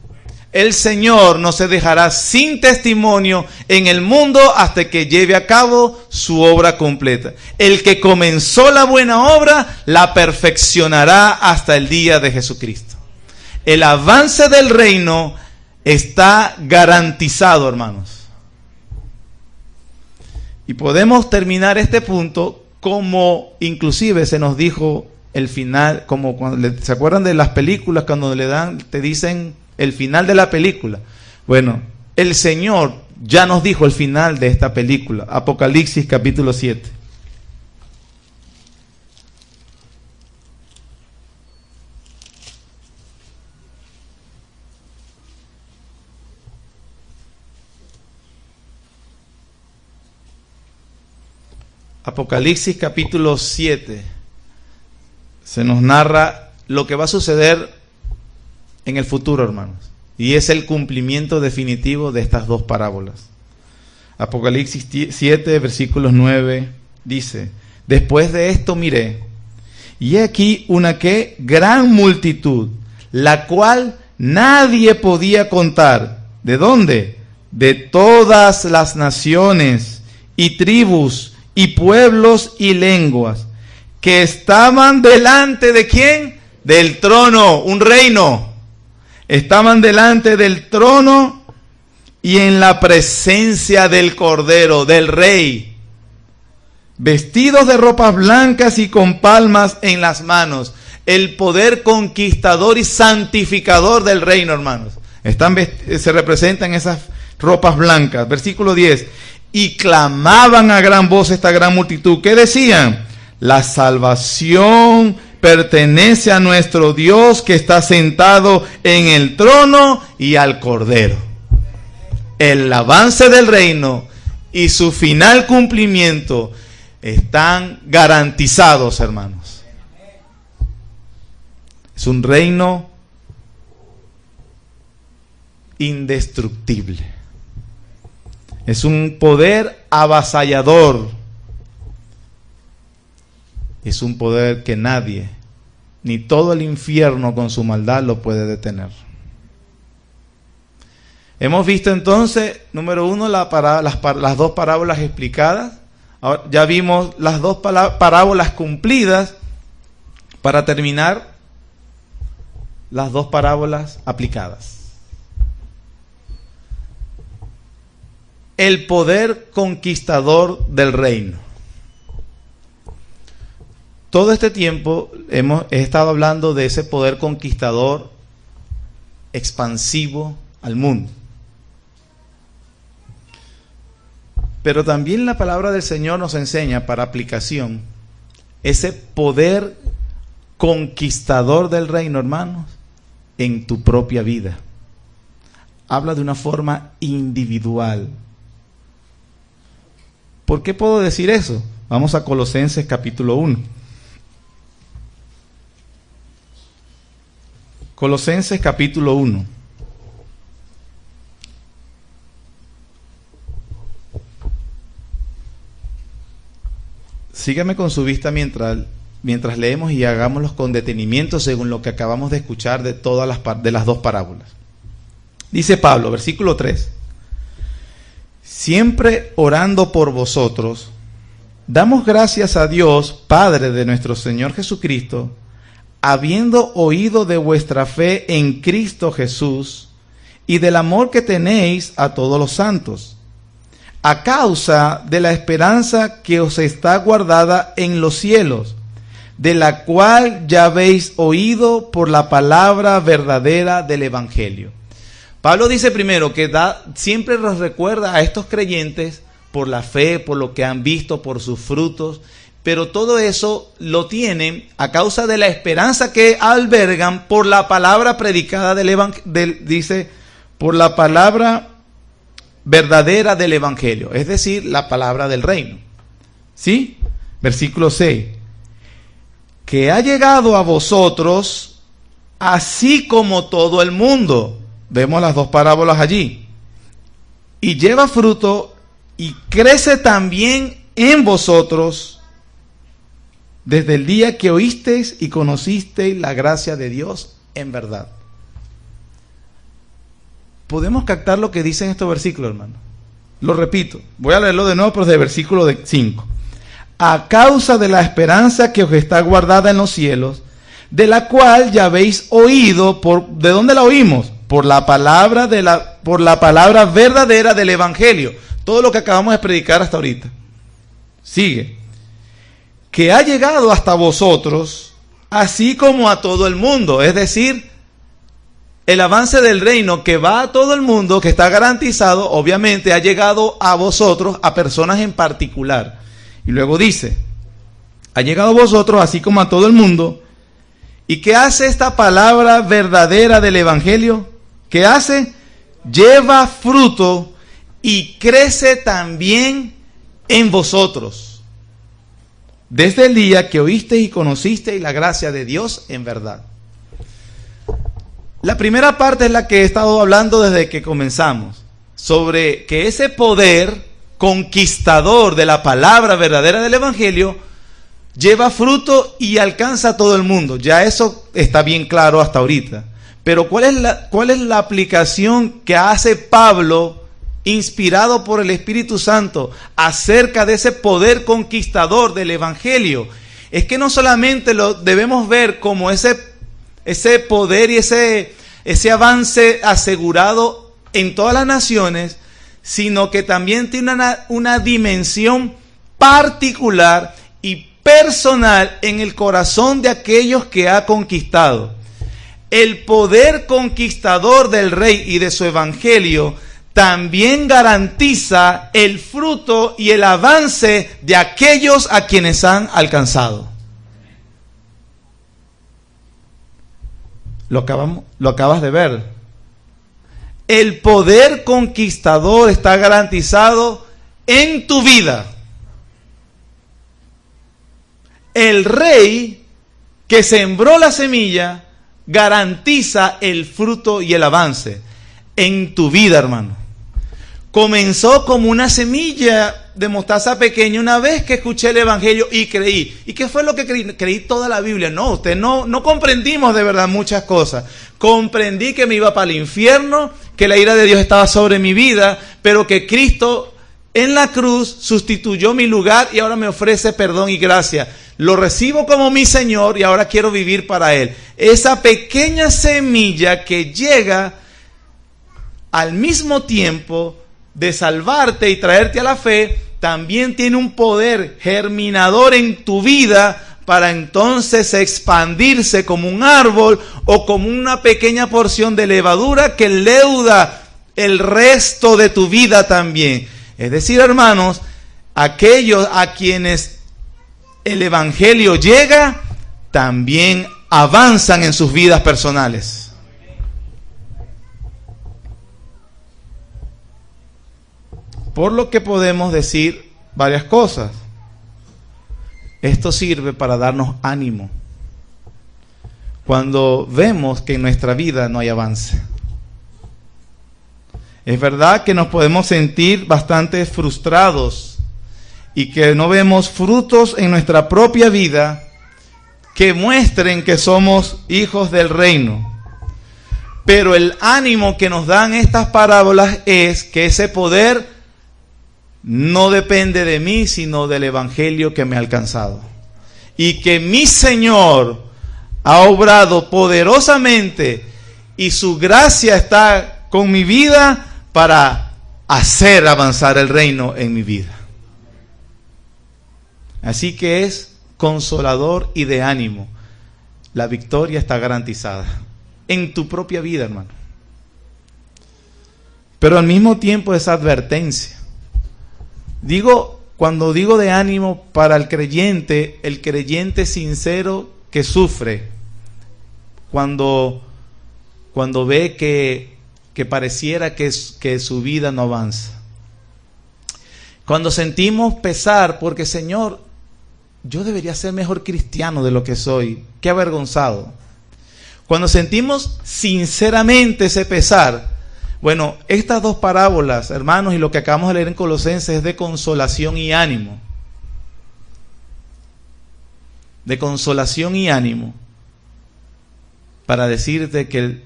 El Señor no se dejará sin testimonio en el mundo hasta que lleve a cabo su obra completa. El que comenzó la buena obra la perfeccionará hasta el día de Jesucristo. El avance del reino está garantizado, hermanos. Y podemos terminar este punto como inclusive se nos dijo el final, como cuando ¿se acuerdan de las películas cuando te dicen el final de la película? Bueno, el Señor ya nos dijo el final de esta película, Apocalipsis capítulo 7. Apocalipsis capítulo 7. Se nos narra lo que va a suceder en el futuro, hermanos. Y es el cumplimiento definitivo de estas dos parábolas. Apocalipsis 7, versículos 9, dice: después de esto miré, y he aquí una ¿qué? Gran multitud, la cual nadie podía contar. ¿De dónde? De todas las naciones y tribus y pueblos y lenguas, que estaban delante de ¿quién? Del trono, un reino. Estaban delante del trono y en la presencia del Cordero, del Rey, vestidos de ropas blancas y con palmas en las manos. El poder conquistador y santificador del reino, hermanos. Se representan esas ropas blancas. Versículo 10. Y clamaban a gran voz esta gran multitud. ¿Qué decían? La salvación pertenece a nuestro Dios que está sentado en el trono y al Cordero. El avance del reino y su final cumplimiento están garantizados, hermanos. Es un reino indestructible. Es un poder avasallador. Es un poder que nadie, ni todo el infierno con su maldad lo puede detener. Hemos visto entonces, número uno, las dos parábolas explicadas. Ahora, ya vimos las dos parábolas cumplidas. Para terminar, las dos parábolas aplicadas. El poder conquistador del reino. Todo este tiempo he estado hablando de ese poder conquistador expansivo al mundo. Pero también la palabra del Señor nos enseña para aplicación ese poder conquistador del reino, hermanos, en tu propia vida. Habla de una forma individual. ¿Por qué puedo decir eso? Vamos a Colosenses capítulo 1. Colosenses capítulo 1. Sígame con su vista mientras leemos y hagámoslos con detenimiento según lo que acabamos de escuchar de todas las dos parábolas. Dice Pablo, versículo 3. Siempre orando por vosotros, damos gracias a Dios, Padre de nuestro Señor Jesucristo, habiendo oído de vuestra fe en Cristo Jesús y del amor que tenéis a todos los santos, a causa de la esperanza que os está guardada en los cielos, de la cual ya habéis oído por la palabra verdadera del Evangelio. Pablo dice primero que siempre nos recuerda a estos creyentes por la fe, por lo que han visto, por sus frutos, pero todo eso lo tienen a causa de la esperanza que albergan por la palabra predicada dice, por la palabra verdadera del Evangelio, es decir, la palabra del reino. ¿Sí? Versículo 6. Que ha llegado a vosotros así como todo el mundo. Vemos las dos parábolas allí. Y lleva fruto y crece también en vosotros desde el día que oísteis y conocisteis la gracia de Dios en verdad. Podemos captar lo que dicen estos versículos, hermano. Lo repito, voy a leerlo de nuevo, pero desde el versículo 5. A causa de la esperanza que os está guardada en los cielos, de la cual ya habéis oído, ¿de dónde la oímos? Por la palabra verdadera del Evangelio. Todo lo que acabamos de predicar hasta ahorita. Sigue. Que ha llegado hasta vosotros, así como a todo el mundo. Es decir, el avance del reino que va a todo el mundo, que está garantizado, obviamente ha llegado a vosotros, a personas en particular. Y luego dice, ha llegado a vosotros, así como a todo el mundo. ¿Y qué hace esta palabra verdadera del Evangelio? ¿Qué hace? Lleva fruto y crece también en vosotros, desde el día que oísteis y conocisteis la gracia de Dios en verdad. La primera parte es la que he estado hablando desde que comenzamos, sobre que ese poder conquistador de la palabra verdadera del Evangelio lleva fruto y alcanza a todo el mundo. Ya eso está bien claro hasta ahorita. Pero ¿cuál es la aplicación que hace Pablo, inspirado por el Espíritu Santo, acerca de ese poder conquistador del Evangelio? Es que no solamente lo debemos ver como ese poder y ese avance asegurado en todas las naciones, sino que también tiene una dimensión particular y personal en el corazón de aquellos que ha conquistado. El poder conquistador del Rey y de su Evangelio también garantiza el fruto y el avance de aquellos a quienes han alcanzado. Lo acabas de ver. El poder conquistador está garantizado en tu vida. El Rey que sembró la semilla garantiza el fruto y el avance en tu vida, hermano. Comenzó como una semilla de mostaza pequeña una vez que escuché el Evangelio y creí. ¿Y qué fue lo que creí? Creí toda la Biblia. No, usted no comprendimos de verdad muchas cosas. Comprendí que me iba para el infierno, que la ira de Dios estaba sobre mi vida, pero que Cristo en la cruz sustituyó mi lugar y ahora me ofrece perdón y gracia. Lo recibo como mi Señor y ahora quiero vivir para Él. Esa pequeña semilla que llega al mismo tiempo de salvarte y traerte a la fe, también tiene un poder germinador en tu vida para entonces expandirse como un árbol o como una pequeña porción de levadura que leuda el resto de tu vida también. Es decir, hermanos, aquellos a quienes el Evangelio llega, también avanzan en sus vidas personales. Por lo que podemos decir varias cosas. Esto sirve para darnos ánimo. cuando vemos que en nuestra vida no hay avance. Es verdad que nos podemos sentir bastante frustrados y que no vemos frutos en nuestra propia vida que muestren que somos hijos del reino. Pero el ánimo que nos dan estas parábolas es que ese poder no depende de mí, sino del evangelio que me ha alcanzado. Y que mi Señor ha obrado poderosamente y su gracia está con mi vida para hacer avanzar el reino en mi vida. Así que es consolador y de ánimo. La victoria está garantizada en tu propia vida, hermano. Pero al mismo tiempo es advertencia. Cuando digo de ánimo para el creyente sincero que sufre, cuando ve que pareciera que su vida no avanza. Cuando sentimos pesar porque, Señor, yo debería ser mejor cristiano de lo que soy, qué avergonzado. Cuando sentimos sinceramente ese pesar, bueno, estas dos parábolas, hermanos, y lo que acabamos de leer en Colosenses es de consolación y ánimo. De consolación y ánimo. Para decirte que,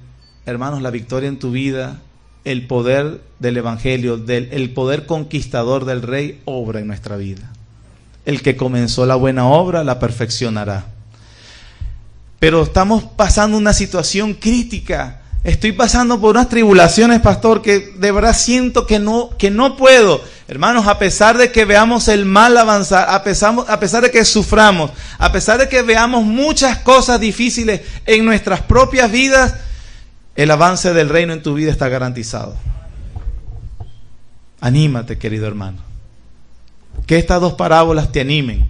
hermanos, la victoria en tu vida, el poder del evangelio, el poder conquistador del Rey, obra en nuestra vida. El que comenzó la buena obra la perfeccionará. Pero estamos pasando una situación crítica. Estoy pasando por unas tribulaciones, pastor, que de verdad siento que no puedo. Hermanos, a pesar de que veamos el mal avanzar, a pesar de que suframos, a pesar de que veamos muchas cosas difíciles en nuestras propias vidas, el avance del reino en tu vida está garantizado. Anímate, querido hermano. Que estas dos parábolas te animen.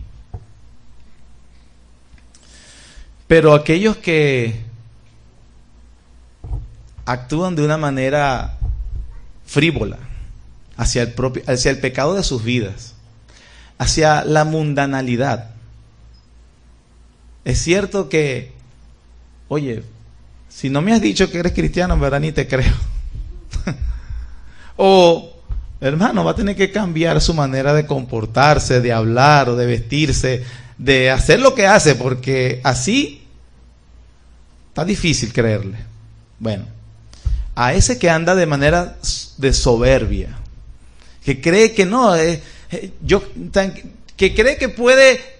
Pero aquellos que actúan de una manera frívola hacia el pecado de sus vidas, hacia la mundanalidad. Es cierto que, oye, si no me has dicho que eres cristiano, en verdad ni te creo. O, hermano, va a tener que cambiar su manera de comportarse, de hablar o de vestirse, de hacer lo que hace, porque así está difícil creerle. Bueno, a ese que anda de manera de soberbia, que cree que no, que cree que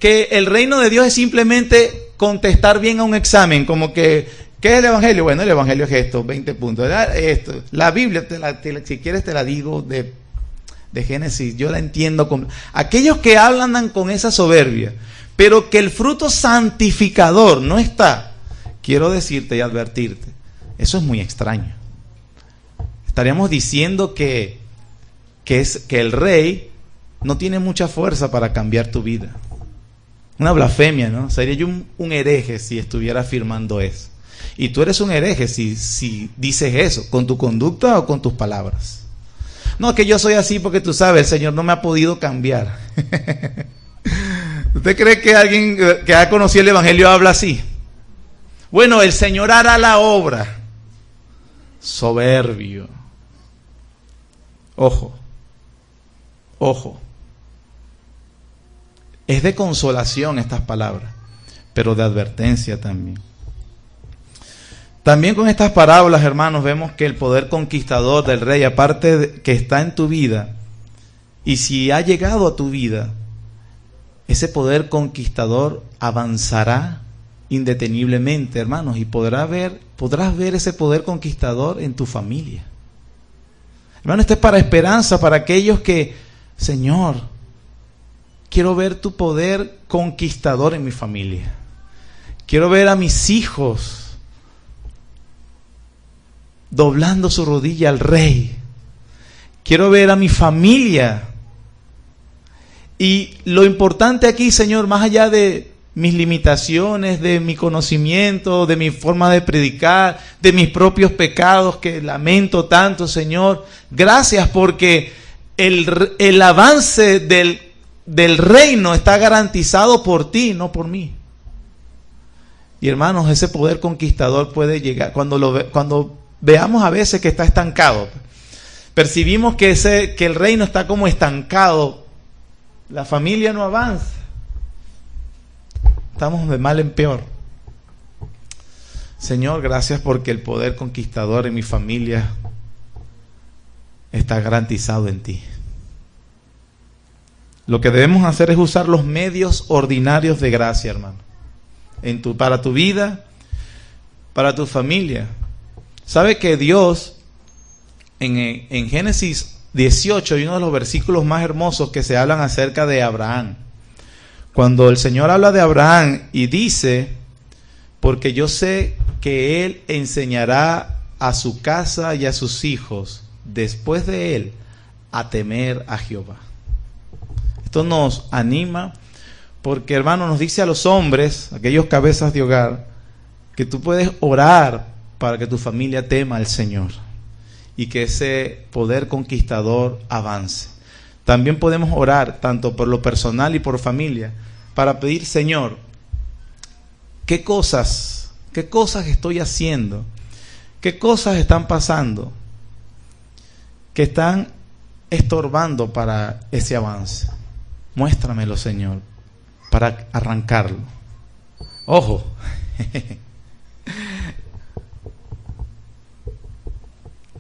que el reino de Dios es simplemente contestar bien a un examen, como que, ¿qué es el evangelio? Bueno, el evangelio es esto, 20 puntos. Esto, la Biblia, si quieres te la digo de Génesis, yo la entiendo. Aquellos que hablan con esa soberbia, pero que el fruto santificador no está, quiero decirte y advertirte, eso es muy extraño. Estaríamos diciendo que el rey no tiene mucha fuerza para cambiar tu vida. Una blasfemia, ¿no? Sería yo un hereje si estuviera afirmando eso. Y tú eres un hereje si dices eso, con tu conducta o con tus palabras. No, que yo soy así porque tú sabes, el Señor no me ha podido cambiar. ¿Usted cree que alguien que ha conocido el evangelio habla así? Bueno, el Señor hará la obra. Soberbio. Ojo. Es de consolación estas palabras, pero de advertencia también. También con estas parábolas, hermanos, vemos que el poder conquistador del rey, aparte de que está en tu vida, y si ha llegado a tu vida, ese poder conquistador avanzará indeteniblemente, hermanos, y podrás ver ese poder conquistador en tu familia. Hermano, esto es para esperanza, para aquellos que, Señor, quiero ver tu poder conquistador en mi familia. Quiero ver a mis hijos doblando su rodilla al Rey. Quiero ver a mi familia. Y lo importante aquí, Señor, más allá de mis limitaciones, de mi conocimiento, de mi forma de predicar, de mis propios pecados que lamento tanto, Señor, gracias porque el avance del reino está garantizado por ti, no por mí. Y hermanos, ese poder conquistador puede llegar cuando veamos a veces que está estancado. Percibimos que el reino está como estancado. La familia no avanza. Estamos de mal en peor. Señor, gracias porque el poder conquistador en mi familia está garantizado en ti. Lo que debemos hacer es usar los medios ordinarios de gracia, hermano. Para tu vida, para tu familia. ¿Sabe que Dios, en Génesis 18, hay uno de los versículos más hermosos que se hablan acerca de Abraham? Cuando el Señor habla de Abraham y dice, porque yo sé que él enseñará a su casa y a sus hijos después de él a temer a Jehová. Esto nos anima porque, hermano, nos dice a los hombres, aquellos cabezas de hogar, que tú puedes orar para que tu familia tema al Señor y que ese poder conquistador avance. También podemos orar tanto por lo personal y por familia para pedir, Señor, ¿qué cosas estoy haciendo? ¿Qué cosas están pasando que están estorbando para ese avance? Muéstramelo, Señor, para arrancarlo. Ojo.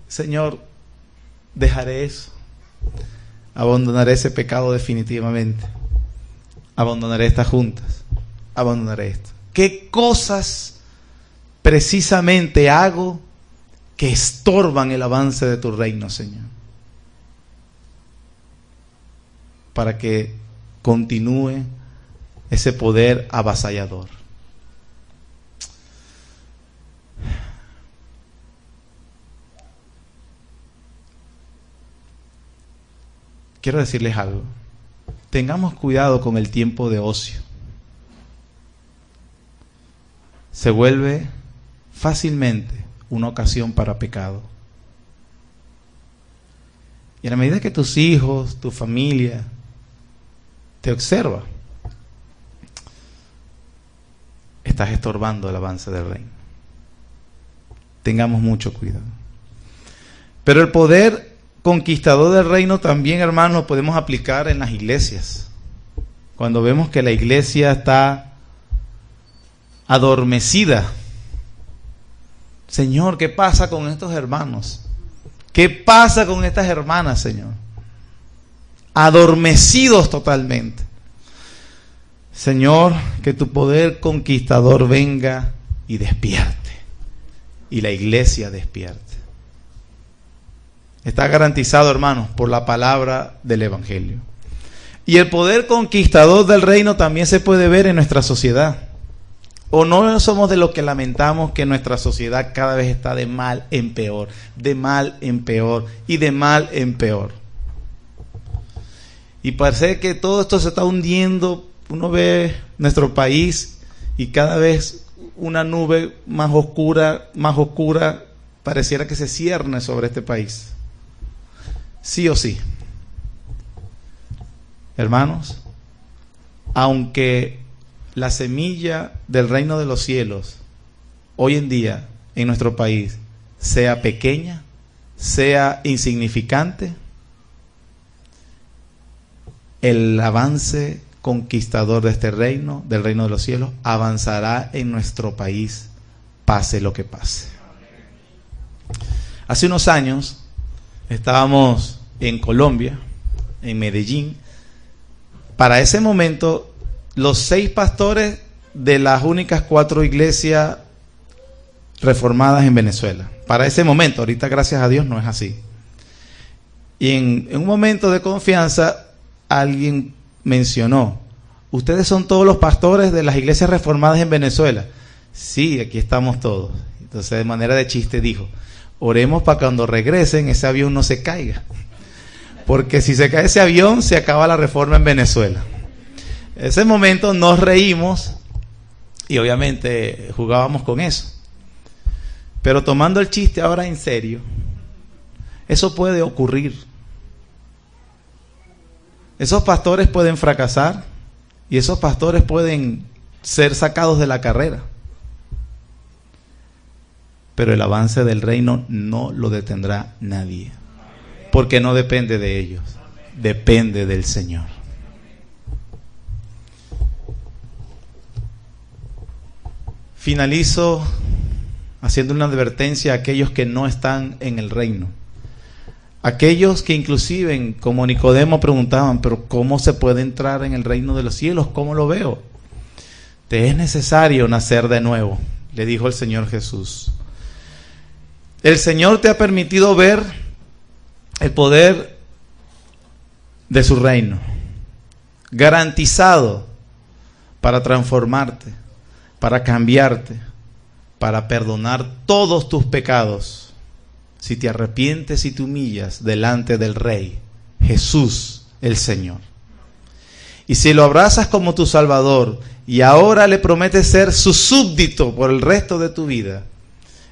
Señor, dejaré eso. Abandonaré ese pecado definitivamente. Abandonaré estas juntas. Abandonaré esto. ¿Qué cosas precisamente hago que estorban el avance de tu reino, Señor? Para que continúe ese poder avasallador. Quiero decirles algo. Tengamos cuidado con el tiempo de ocio. Se vuelve fácilmente una ocasión para pecado. Y a la medida que tus hijos, tu familia te observa, estás estorbando el avance del reino. Tengamos mucho cuidado. Pero el poder conquistador del reino también, hermanos, podemos aplicar en las iglesias. Cuando vemos que la iglesia está adormecida. Señor, ¿qué pasa con estos hermanos? ¿Qué pasa con estas hermanas, Señor? Adormecidos totalmente. Señor, que tu poder conquistador venga y despierte. Y la iglesia despierte. Está garantizado, hermanos, por la palabra del Evangelio. Y el poder conquistador del reino también se puede ver en nuestra sociedad. ¿O no somos de los que lamentamos que nuestra sociedad cada vez está de mal en peor, de mal en peor y de mal en peor? Y parece que todo esto se está hundiendo. Uno ve nuestro país y cada vez una nube más oscura, pareciera que se cierne sobre este país. Sí o sí. Hermanos, aunque la semilla del reino de los cielos hoy en día en nuestro país sea pequeña, sea insignificante, el avance conquistador de este reino, del reino de los cielos, avanzará en nuestro país, pase lo que pase. Hace unos años estábamos en Colombia, en Medellín. Para ese momento, los 6 pastores de las únicas 4 iglesias reformadas en Venezuela. Para ese momento, ahorita gracias a Dios no es así. Y en un momento de confianza, alguien mencionó: ¿ustedes son todos los pastores de las iglesias reformadas en Venezuela? Sí, aquí estamos todos. Entonces, de manera de chiste dijo: oremos para cuando regresen ese avión no se caiga, porque si se cae ese avión se acaba la reforma en Venezuela. En ese momento nos reímos y obviamente jugábamos con eso, pero tomando el chiste ahora en serio, eso puede ocurrir. Esos pastores pueden fracasar y esos pastores pueden ser sacados de la carrera. pero el avance del reino no lo detendrá nadie, porque no depende de ellos, depende del Señor. Finalizo haciendo una advertencia a aquellos que no están en el reino. Aquellos que inclusive, como Nicodemo, preguntaban, pero ¿cómo se puede entrar en el reino de los cielos? ¿Cómo lo veo? Te es necesario nacer de nuevo, le dijo el Señor Jesús. El Señor te ha permitido ver el poder de su reino, garantizado para transformarte, para cambiarte, para perdonar todos tus pecados. Si te arrepientes y te humillas delante del Rey, Jesús el Señor. Y si lo abrazas como tu Salvador y ahora le prometes ser su súbdito por el resto de tu vida,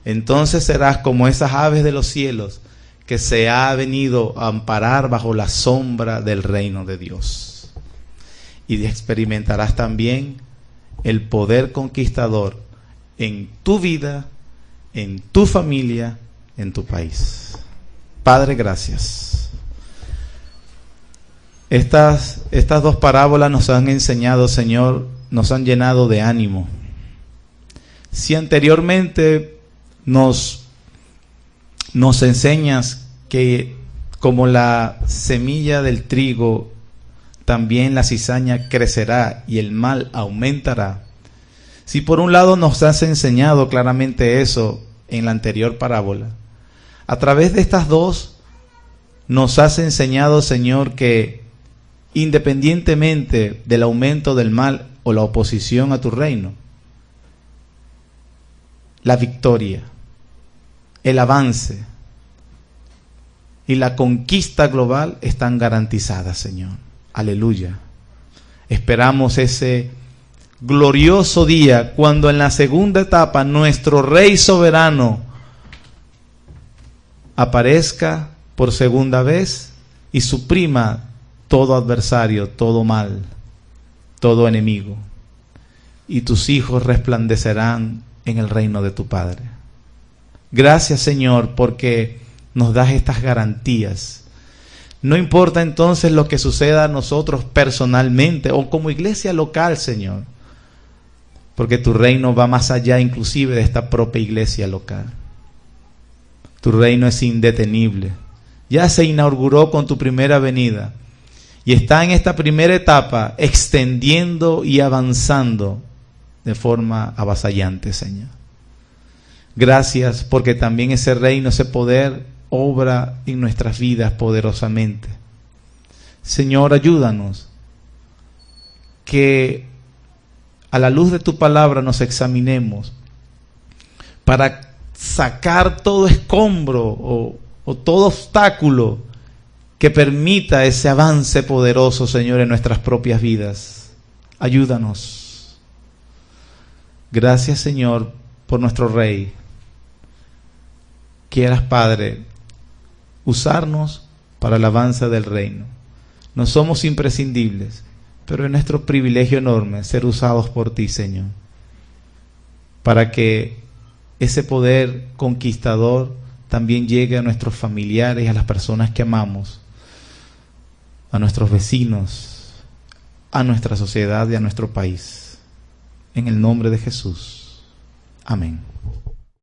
entonces serás como esas aves de los cielos que se ha venido a amparar bajo la sombra del reino de Dios. Y experimentarás también el poder conquistador en tu vida, en tu familia, en tu país. Padre, gracias. Estas dos parábolas nos han enseñado, Señor, nos han llenado de ánimo. Si anteriormente nos enseñas que como la semilla del trigo, también la cizaña crecerá y el mal aumentará. Si por un lado nos has enseñado claramente eso en la anterior parábola, a través de estas dos nos has enseñado, Señor, que independientemente del aumento del mal o la oposición a tu reino, la victoria, el avance y la conquista global están garantizadas, Señor. Aleluya. Esperamos ese glorioso día cuando en la segunda etapa nuestro Rey soberano aparezca por segunda vez y suprima todo adversario, todo mal, todo enemigo, y tus hijos resplandecerán en el reino de tu Padre. Gracias, Señor, porque nos das estas garantías. No importa entonces lo que suceda a nosotros personalmente o como iglesia local, Señor, porque tu reino va más allá inclusive de esta propia iglesia local. Tu reino es indetenible. Ya se inauguró con tu primera venida y está en esta primera etapa extendiendo y avanzando de forma avasallante, Señor. Gracias porque también ese reino, ese poder obra en nuestras vidas poderosamente. Señor, ayúdanos que a la luz de tu palabra nos examinemos para sacar todo escombro o todo obstáculo que permita ese avance poderoso, Señor, en nuestras propias vidas. Ayúdanos. Gracias, Señor, por nuestro Rey. Quieras, Padre, usarnos para el avance del reino. No somos imprescindibles, pero es nuestro privilegio enorme ser usados por ti, Señor, para que ese poder conquistador también llegue a nuestros familiares, a las personas que amamos, a nuestros vecinos, a nuestra sociedad y a nuestro país. En el nombre de Jesús. Amén.